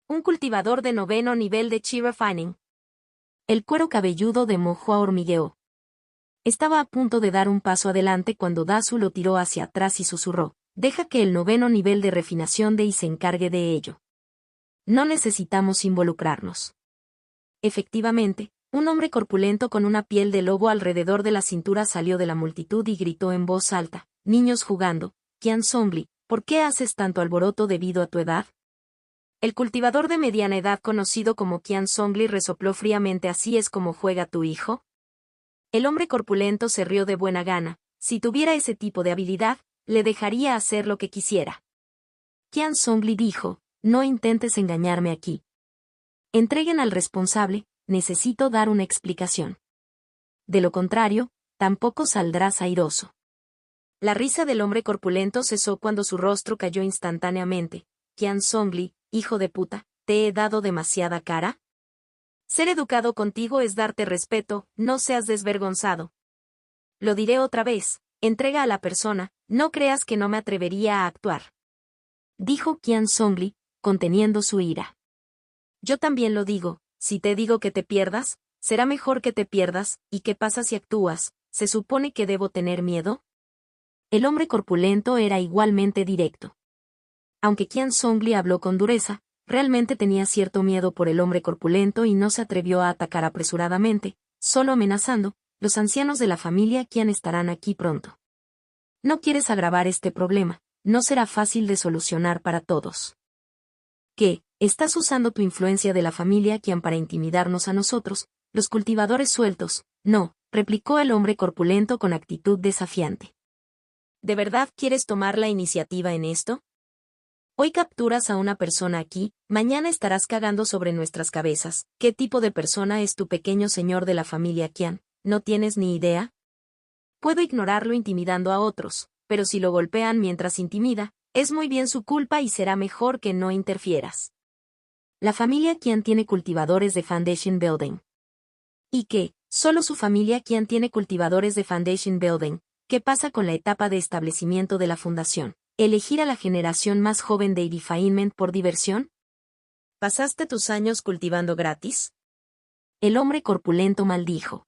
«Un cultivador de 9º nivel de Chi Refining». El cuero cabelludo de Mo Hua hormigueó. Estaba a punto de dar un paso adelante cuando Dasu lo tiró hacia atrás y susurró: «Deja que el 9º nivel de refinación de I se encargue de ello. No necesitamos involucrarnos». Efectivamente, un hombre corpulento con una piel de lobo alrededor de la cintura salió de la multitud y gritó en voz alta: «Niños jugando, Qian Zhongli, ¿por qué haces tanto alboroto debido a tu edad?». El cultivador de mediana edad conocido como Qian Zhongli resopló fríamente: «¿Así es como juega tu hijo?». El hombre corpulento se rió de buena gana: «Si tuviera ese tipo de habilidad, le dejaría hacer lo que quisiera». Qian Zhongli dijo: «No intentes engañarme aquí. Entreguen al responsable, necesito dar una explicación. De lo contrario, tampoco saldrás airoso». La risa del hombre corpulento cesó cuando su rostro cayó instantáneamente. «Qian Zhongli, hijo de puta, ¿te he dado demasiada cara? Ser educado contigo es darte respeto, no seas desvergonzado. Lo diré otra vez, entrega a la persona, no creas que no me atrevería a actuar», dijo Qian Zhongli, conteniendo su ira. «Yo también lo digo, si te digo que te pierdas, será mejor que te pierdas, ¿y qué pasa si actúas? ¿Se supone que debo tener miedo? El hombre corpulento era igualmente directo. Aunque Qian Zhongli habló con dureza, realmente tenía cierto miedo por el hombre corpulento y no se atrevió a atacar apresuradamente, solo amenazando: los ancianos de la familia Qian estarán aquí pronto. No quieres agravar este problema, no será fácil de solucionar para todos. ¿Qué? ¿Estás usando tu influencia de la familia Qian para intimidarnos a nosotros, los cultivadores sueltos? No, replicó el hombre corpulento con actitud desafiante. ¿De verdad quieres tomar la iniciativa en esto? Hoy capturas a una persona aquí, mañana estarás cagando sobre nuestras cabezas. ¿Qué tipo de persona es tu pequeño señor de la familia Qian? ¿No tienes ni idea? Puedo ignorarlo intimidando a otros, pero si lo golpean mientras intimida, es muy bien su culpa y será mejor que no interfieras. La familia Qian tiene cultivadores de Foundation Building. ¿Y qué? Solo su familia Qian tiene cultivadores de Foundation Building. ¿Qué pasa con la etapa de establecimiento de la fundación? ¿Elegir a la generación más joven de Refinement por diversión? ¿Pasaste tus años cultivando gratis? El hombre corpulento maldijo.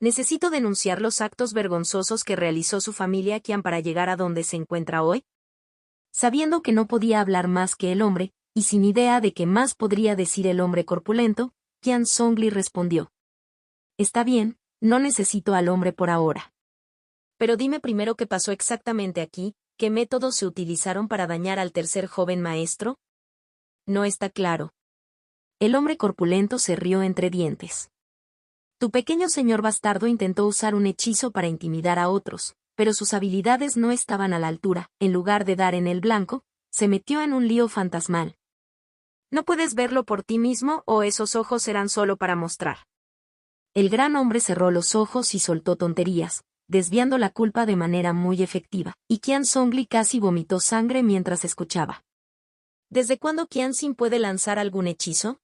Necesito denunciar los actos vergonzosos que realizó su familia Qian para llegar a donde se encuentra hoy. Sabiendo que no podía hablar más que el hombre, y sin idea de qué más podría decir el hombre corpulento, Qian Zhongli respondió: Está bien, no necesito al hombre por ahora. Pero dime primero qué pasó exactamente aquí, ¿qué métodos se utilizaron para dañar al tercer joven maestro? No está claro. El hombre corpulento se rió entre dientes. Tu pequeño señor bastardo intentó usar un hechizo para intimidar a otros, pero sus habilidades no estaban a la altura. En lugar de dar en el blanco, se metió en un lío fantasmal. ¿No puedes verlo por ti mismo o esos ojos eran solo para mostrar? El gran hombre cerró los ojos y soltó tonterías, desviando la culpa de manera muy efectiva, y Qian Zhongli casi vomitó sangre mientras escuchaba. ¿Desde cuándo Qian Xin puede lanzar algún hechizo?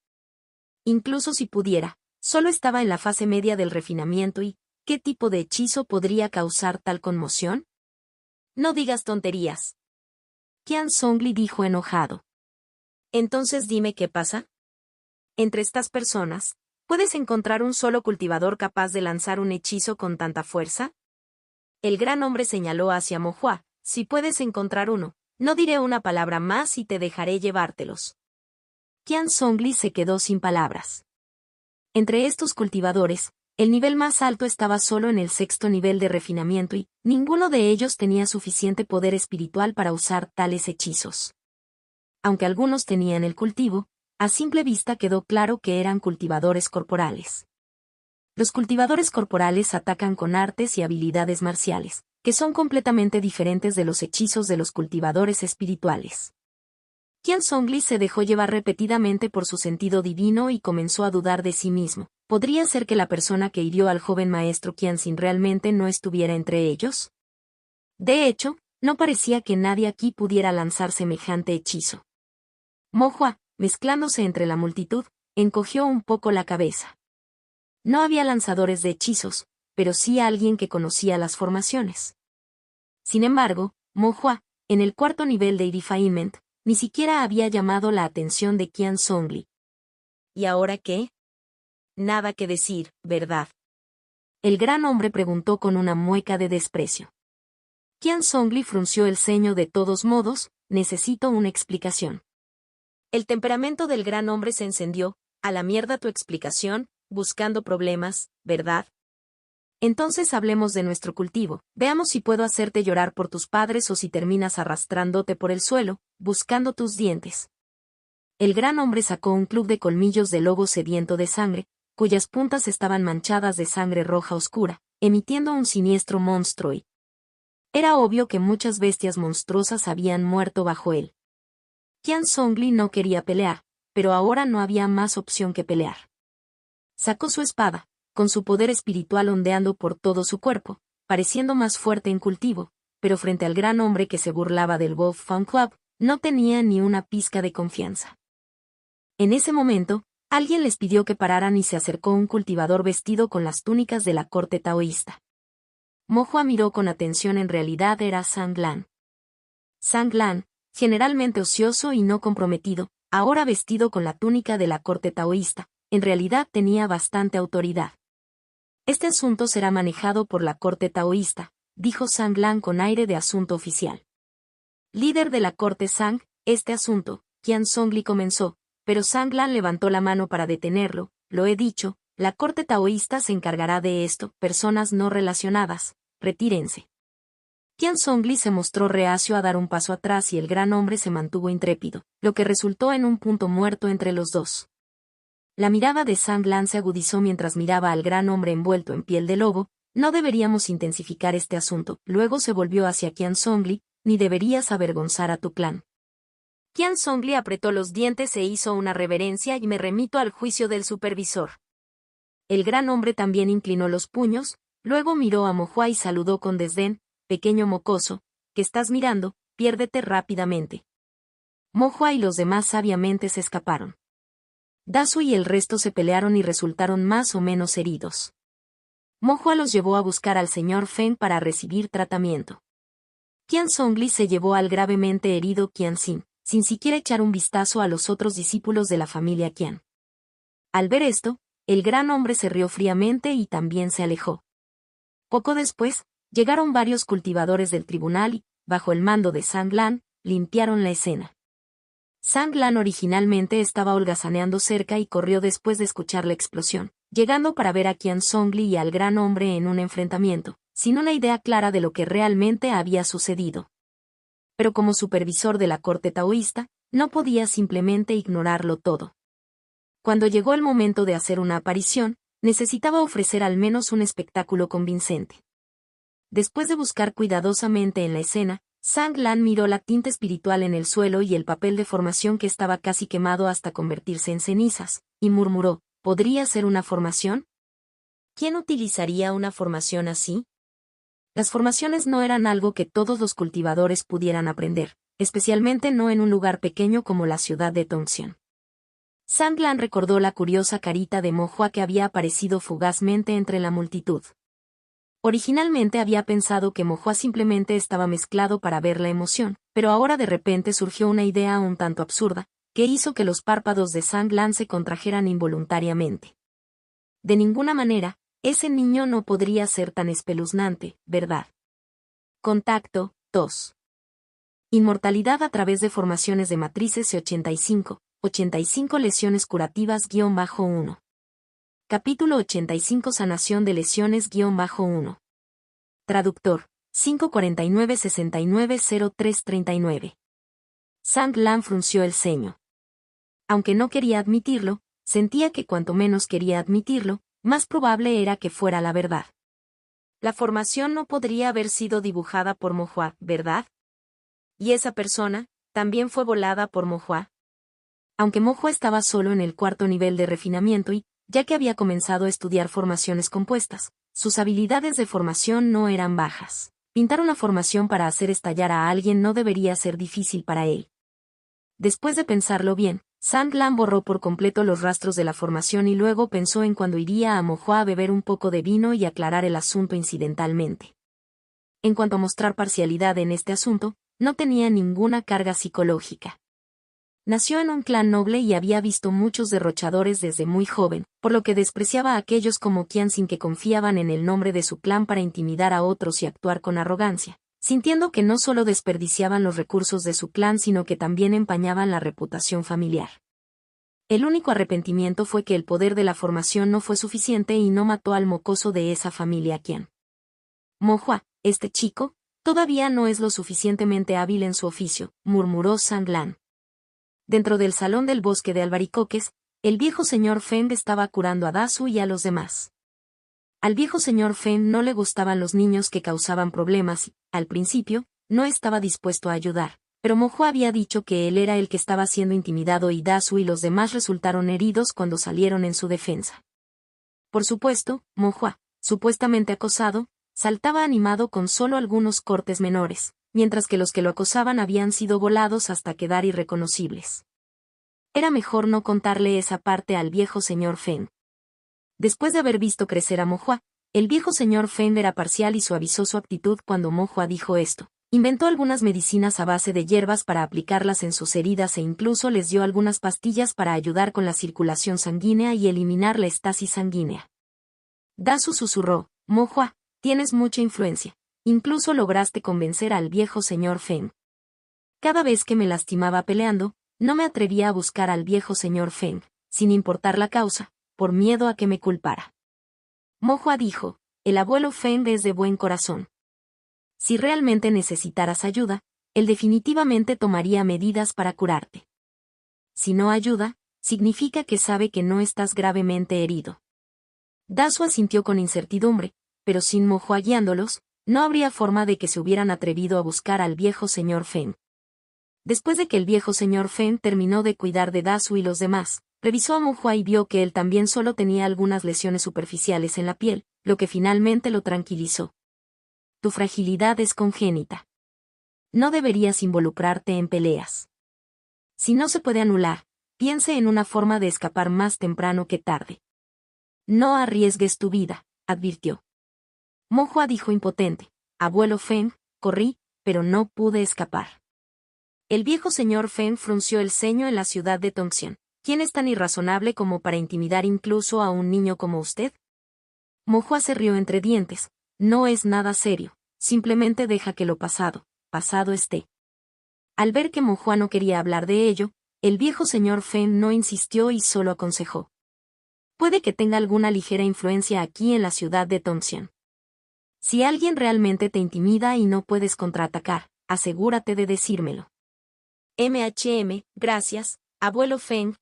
Incluso si pudiera, solo estaba en la fase media del refinamiento y, ¿qué tipo de hechizo podría causar tal conmoción? No digas tonterías. Qian Zhongli dijo enojado. Entonces dime qué pasa. Entre estas personas, ¿puedes encontrar un solo cultivador capaz de lanzar un hechizo con tanta fuerza? El gran hombre señaló hacia Mo Hua: si puedes encontrar uno, no diré una palabra más y te dejaré llevártelos. Qian Zhongli se quedó sin palabras. Entre estos cultivadores, el nivel más alto estaba solo en el sexto nivel de refinamiento y ninguno de ellos tenía suficiente poder espiritual para usar tales hechizos. Aunque algunos tenían el cultivo, a simple vista quedó claro que eran cultivadores corporales. Los cultivadores corporales atacan con artes y habilidades marciales, que son completamente diferentes de los hechizos de los cultivadores espirituales. Qian Zhongli se dejó llevar repetidamente por su sentido divino y comenzó a dudar de sí mismo. ¿Podría ser que la persona que hirió al joven maestro Qian Xin realmente no estuviera entre ellos? De hecho, no parecía que nadie aquí pudiera lanzar semejante hechizo. Mo Hua, mezclándose entre la multitud, encogió un poco la cabeza. No había lanzadores de hechizos, pero sí alguien que conocía las formaciones. Sin embargo, Mo Hua, en el cuarto nivel de Refinement, ni siquiera había llamado la atención de Qian Zhongli. ¿Y ahora qué? Nada que decir, ¿verdad? El gran hombre preguntó con una mueca de desprecio. Qian Zhongli frunció el ceño. De todos modos, necesito una explicación. El temperamento del gran hombre se encendió. A la mierda tu explicación, buscando problemas, ¿verdad? Entonces hablemos de nuestro cultivo. Veamos si puedo hacerte llorar por tus padres o si terminas arrastrándote por el suelo, buscando tus dientes. El gran hombre sacó un club de colmillos de lobo sediento de sangre, cuyas puntas estaban manchadas de sangre roja oscura, emitiendo un siniestro monstruo y... Era obvio que muchas bestias monstruosas habían muerto bajo él. Qian Zhongli no quería pelear, pero ahora no había más opción que pelear. Sacó su espada, con su poder espiritual ondeando por todo su cuerpo, pareciendo más fuerte en cultivo, pero frente al gran hombre que se burlaba del Wolf Fan Club, no tenía ni una pizca de confianza. En ese momento, alguien les pidió que pararan y se acercó un cultivador vestido con las túnicas de la corte taoísta. Mo Hua miró con atención. En realidad era Zhang Lan. Zhang Lan, generalmente ocioso y no comprometido, ahora vestido con la túnica de la corte taoísta, en realidad tenía bastante autoridad. Este asunto será manejado por la corte taoísta, dijo Zhang Lan con aire de asunto oficial. Líder de la corte Zhang, este asunto, Qian Zhongli comenzó, pero Zhang Lan levantó la mano para detenerlo. Lo he dicho, la corte taoísta se encargará de esto, personas no relacionadas, retírense. Qian Zhongli se mostró reacio a dar un paso atrás y el gran hombre se mantuvo intrépido, lo que resultó en un punto muerto entre los dos. La mirada de Zhang Lan se agudizó mientras miraba al gran hombre envuelto en piel de lobo. No deberíamos intensificar este asunto. Luego se volvió hacia Qian Zhongli, ni deberías avergonzar a tu clan. Qian Zhongli apretó los dientes e hizo una reverencia y me remito al juicio del supervisor. El gran hombre también inclinó los puños, luego miró a Mo Hua y saludó con desdén. Pequeño mocoso, ¿qué estás mirando? Piérdete rápidamente. Mo Hua y los demás sabiamente se escaparon. Dasu y el resto se pelearon y resultaron más o menos heridos. Mo Hua los llevó a buscar al señor Feng para recibir tratamiento. Qian Zhongli se llevó al gravemente herido Qian Xin, sin siquiera echar un vistazo a los otros discípulos de la familia Qian. Al ver esto, el gran hombre se rió fríamente y también se alejó. Poco después, llegaron varios cultivadores del tribunal y, bajo el mando de Zhang Lan, limpiaron la escena. Zhang Lan originalmente estaba holgazaneando cerca y corrió después de escuchar la explosión, llegando para ver a Qian Zhongli y al gran hombre en un enfrentamiento, sin una idea clara de lo que realmente había sucedido. Pero como supervisor de la corte taoísta, no podía simplemente ignorarlo todo. Cuando llegó el momento de hacer una aparición, necesitaba ofrecer al menos un espectáculo convincente. Después de buscar cuidadosamente en la escena, Zhang Lan miró la tinta espiritual en el suelo y el papel de formación que estaba casi quemado hasta convertirse en cenizas, y murmuró, ¿podría ser una formación? ¿Quién utilizaría una formación así? Las formaciones no eran algo que todos los cultivadores pudieran aprender, especialmente no en un lugar pequeño como la ciudad de Tongxian. Zhang Lan recordó la curiosa carita de Mo Hua que había aparecido fugazmente entre la multitud. Originalmente había pensado que Mo Hua simplemente estaba mezclado para ver la emoción, pero ahora de repente surgió una idea un tanto absurda, que hizo que los párpados de Zhang Lan se contrajeran involuntariamente. De ninguna manera, ese niño no podría ser tan espeluznante, ¿verdad? Contacto, 2. Inmortalidad a través de formaciones de matrices C85, 85 lesiones curativas-1. Capítulo 85 Sanación de lesiones-1. Traductor, 549-690339. Zhang Lan frunció el ceño. Aunque no quería admitirlo, sentía que cuanto menos quería admitirlo, más probable era que fuera la verdad. La formación no podría haber sido dibujada por Mo Hua, ¿verdad? ¿Y esa persona, también fue volada por Mo Hua? Aunque Mo Hua estaba solo en el cuarto nivel de refinamiento y, ya que había comenzado a estudiar formaciones compuestas, sus habilidades de formación no eran bajas. Pintar una formación para hacer estallar a alguien no debería ser difícil para él. Después de pensarlo bien, Zhang Lan borró por completo los rastros de la formación y luego pensó en cuando iría a Mo Hua a beber un poco de vino y aclarar el asunto incidentalmente. En cuanto a mostrar parcialidad en este asunto, no tenía ninguna carga psicológica. Nació en un clan noble y había visto muchos derrochadores desde muy joven, por lo que despreciaba a aquellos como Qian Xin que confiaban en el nombre de su clan para intimidar a otros y actuar con arrogancia, sintiendo que no solo desperdiciaban los recursos de su clan sino que también empañaban la reputación familiar. El único arrepentimiento fue que el poder de la formación no fue suficiente y no mató al mocoso de esa familia Qian. Mo Hua, este chico, todavía no es lo suficientemente hábil en su oficio, murmuró Zhang Lan. Dentro del salón del bosque de albaricoques, el viejo señor Feng estaba curando a Dasu y a los demás. Al viejo señor Feng no le gustaban los niños que causaban problemas y, al principio, no estaba dispuesto a ayudar, pero Mo Hua había dicho que él era el que estaba siendo intimidado y Dasu y los demás resultaron heridos cuando salieron en su defensa. Por supuesto, Mo Hua, supuestamente acosado, saltaba animado con solo algunos cortes menores, mientras que los que lo acosaban habían sido volados hasta quedar irreconocibles. Era mejor no contarle esa parte al viejo señor Feng. Después de haber visto crecer a Mo Hua, el viejo señor Feng era parcial y suavizó su actitud cuando Mo Hua dijo esto. Inventó algunas medicinas a base de hierbas para aplicarlas en sus heridas e incluso les dio algunas pastillas para ayudar con la circulación sanguínea y eliminar la estasis sanguínea. Dasu susurró, Mohua, tienes mucha influencia. Incluso lograste convencer al viejo señor Feng. Cada vez que me lastimaba peleando, no me atrevía a buscar al viejo señor Feng, sin importar la causa, por miedo a que me culpara. Mohua dijo, el abuelo Feng es de buen corazón. Si realmente necesitaras ayuda, él definitivamente tomaría medidas para curarte. Si no ayuda, significa que sabe que no estás gravemente herido. Dasu asintió con incertidumbre, pero sin Mohua guiándolos, no habría forma de que se hubieran atrevido a buscar al viejo señor Feng. Después de que el viejo señor Feng terminó de cuidar de Dasu y los demás, revisó a Mohua y vio que él también solo tenía algunas lesiones superficiales en la piel, lo que finalmente lo tranquilizó. Tu fragilidad es congénita. No deberías involucrarte en peleas. Si no se puede anular, piense en una forma de escapar más temprano que tarde. No arriesgues tu vida, advirtió. Mohua dijo impotente, abuelo Feng, corrí, pero no pude escapar. El viejo señor Feng frunció el ceño en la ciudad de Tongxian. ¿Quién es tan irrazonable como para intimidar incluso a un niño como usted? Mohua se rió entre dientes. No es nada serio, simplemente deja que lo pasado esté. Al ver que Mohua no quería hablar de ello, el viejo señor Feng no insistió y solo aconsejó. Puede que tenga alguna ligera influencia aquí en la ciudad de Tongxian. Si alguien realmente te intimida y no puedes contraatacar, asegúrate de decírmelo. Gracias, abuelo Feng.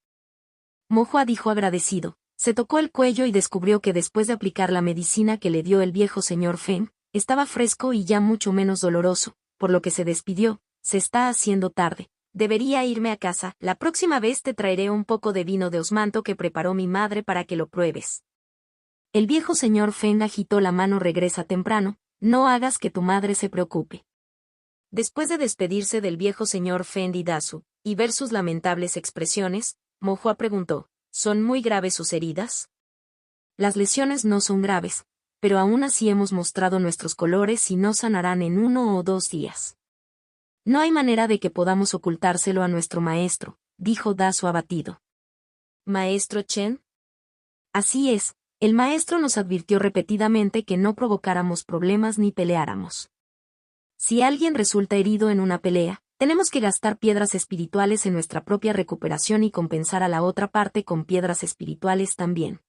Mohua dijo agradecido. Se tocó el cuello y descubrió que después de aplicar la medicina que le dio el viejo señor Feng, estaba fresco y ya mucho menos doloroso, por lo que se despidió. Se está haciendo tarde. Debería irme a casa. La próxima vez te traeré un poco de vino de osmanto que preparó mi madre para que lo pruebes. El viejo señor Feng agitó la mano. Regresa temprano, no hagas que tu madre se preocupe. Después de despedirse del viejo señor Feng y Dasu, y ver sus lamentables expresiones, Mohua preguntó, ¿son muy graves sus heridas? Las lesiones no son graves, pero aún así hemos mostrado nuestros colores y no sanarán en 1 o 2 días. No hay manera de que podamos ocultárselo a nuestro maestro, dijo Dasu abatido. ¿Maestro Chen? Así es, el maestro nos advirtió repetidamente que no provocáramos problemas ni peleáramos. Si alguien resulta herido en una pelea, tenemos que gastar piedras espirituales en nuestra propia recuperación y compensar a la otra parte con piedras espirituales también.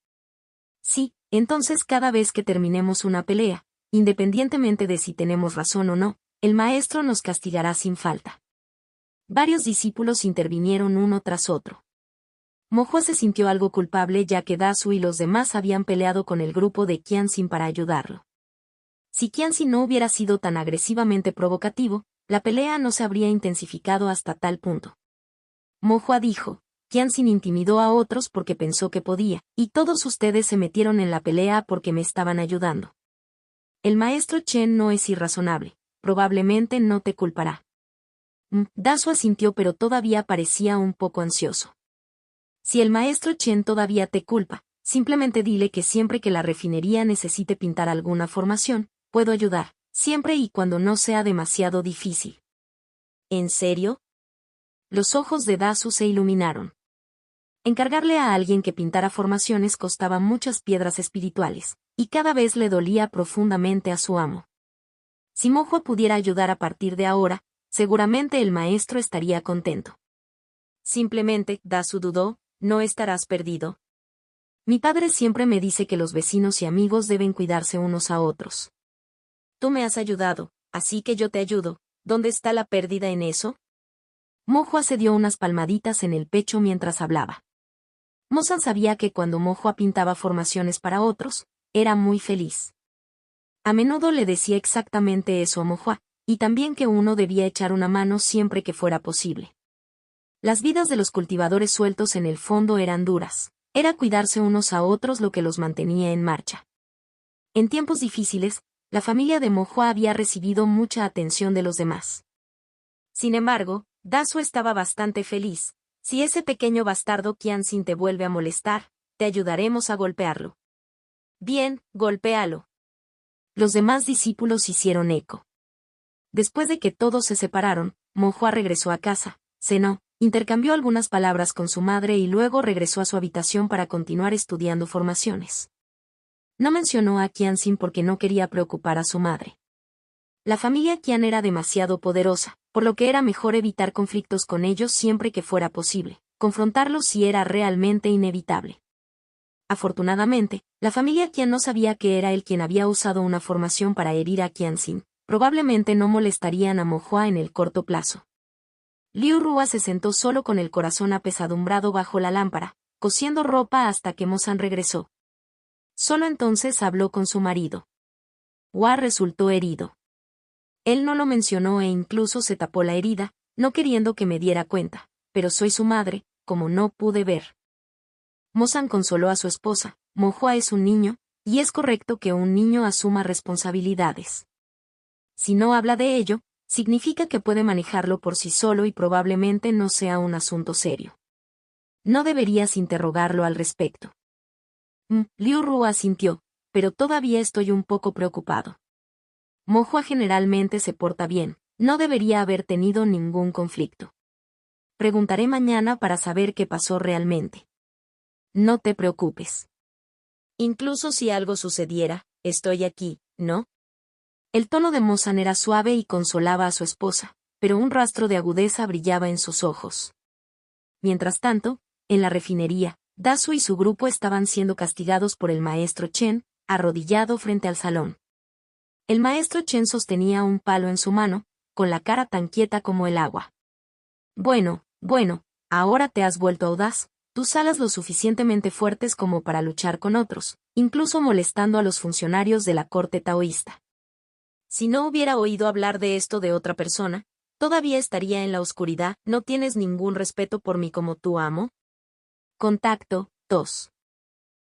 Sí, entonces cada vez que terminemos una pelea, independientemente de si tenemos razón o no, el maestro nos castigará sin falta. Varios discípulos intervinieron uno tras otro. Mohua se sintió algo culpable ya que Dasu y los demás habían peleado con el grupo de Qianxin para ayudarlo. Si Qianxin no hubiera sido tan agresivamente provocativo, la pelea no se habría intensificado hasta tal punto. Mohua dijo, Qianxin intimidó a otros porque pensó que podía, y todos ustedes se metieron en la pelea porque me estaban ayudando. El maestro Chen no es irrazonable, probablemente no te culpará. Dasu asintió pero todavía parecía un poco ansioso. Si el maestro Chen todavía te culpa, simplemente dile que siempre que la refinería necesite pintar alguna formación, puedo ayudar, siempre y cuando no sea demasiado difícil. ¿En serio? Los ojos de Dasu se iluminaron. Encargarle a alguien que pintara formaciones costaba muchas piedras espirituales, y cada vez le dolía profundamente a su amo. Si Mohua pudiera ayudar a partir de ahora, seguramente el maestro estaría contento. Simplemente, Dasu dudó, ¿no estarás perdido? Mi padre siempre me dice que los vecinos y amigos deben cuidarse unos a otros. Tú me has ayudado, así que yo te ayudo. ¿Dónde está la pérdida en eso? Mohua se dio unas palmaditas en el pecho mientras hablaba. Mozan sabía que cuando Mohua pintaba formaciones para otros, era muy feliz. A menudo le decía exactamente eso a Mohua, y también que uno debía echar una mano siempre que fuera posible. Las vidas de los cultivadores sueltos en el fondo eran duras. Era cuidarse unos a otros lo que los mantenía en marcha. En tiempos difíciles, la familia de Mohua había recibido mucha atención de los demás. Sin embargo, Dasu estaba bastante feliz. Si ese pequeño bastardo Qianxin te vuelve a molestar, te ayudaremos a golpearlo. Bien, golpéalo. Los demás discípulos hicieron eco. Después de que todos se separaron, Mo-hwa regresó a casa, cenó, intercambió algunas palabras con su madre y luego regresó a su habitación para continuar estudiando formaciones. No mencionó a Qianxin porque no quería preocupar a su madre. La familia Qian era demasiado poderosa, por lo que era mejor evitar conflictos con ellos siempre que fuera posible, confrontarlos si era realmente inevitable. Afortunadamente, la familia Qian no sabía que era él quien había usado una formación para herir a Qianxin. Probablemente no molestarían a Mo-hwa en el corto plazo. Liu Rua se sentó solo con el corazón apesadumbrado bajo la lámpara, cosiendo ropa hasta que Mo-san regresó. Solo entonces habló con su marido. Hwa resultó herido. Él no lo mencionó e incluso se tapó la herida, no queriendo que me diera cuenta, pero soy su madre, como no pude ver. Mo-san consoló a su esposa. Mo-hwa es un niño, y es correcto que un niño asuma responsabilidades. Si no habla de ello, significa que puede manejarlo por sí solo y probablemente no sea un asunto serio. No deberías interrogarlo al respecto. Liu Rua asintió, pero todavía estoy un poco preocupado. Mo-hwa generalmente se porta bien, no debería haber tenido ningún conflicto. Preguntaré mañana para saber qué pasó realmente. No te preocupes. Incluso si algo sucediera, estoy aquí, ¿no? El tono de Mo-san era suave y consolaba a su esposa, pero un rastro de agudeza brillaba en sus ojos. Mientras tanto, en la refinería, Dasu y su grupo estaban siendo castigados por el maestro Chen, arrodillado frente al salón. El maestro Chen sostenía un palo en su mano, con la cara tan quieta como el agua. Bueno, ahora te has vuelto audaz, tus alas lo suficientemente fuertes como para luchar con otros, incluso molestando a los funcionarios de la corte taoísta. Si no hubiera oído hablar de esto de otra persona, todavía estaría en la oscuridad. ¿No tienes ningún respeto por mí como tu amo? Contacto 2.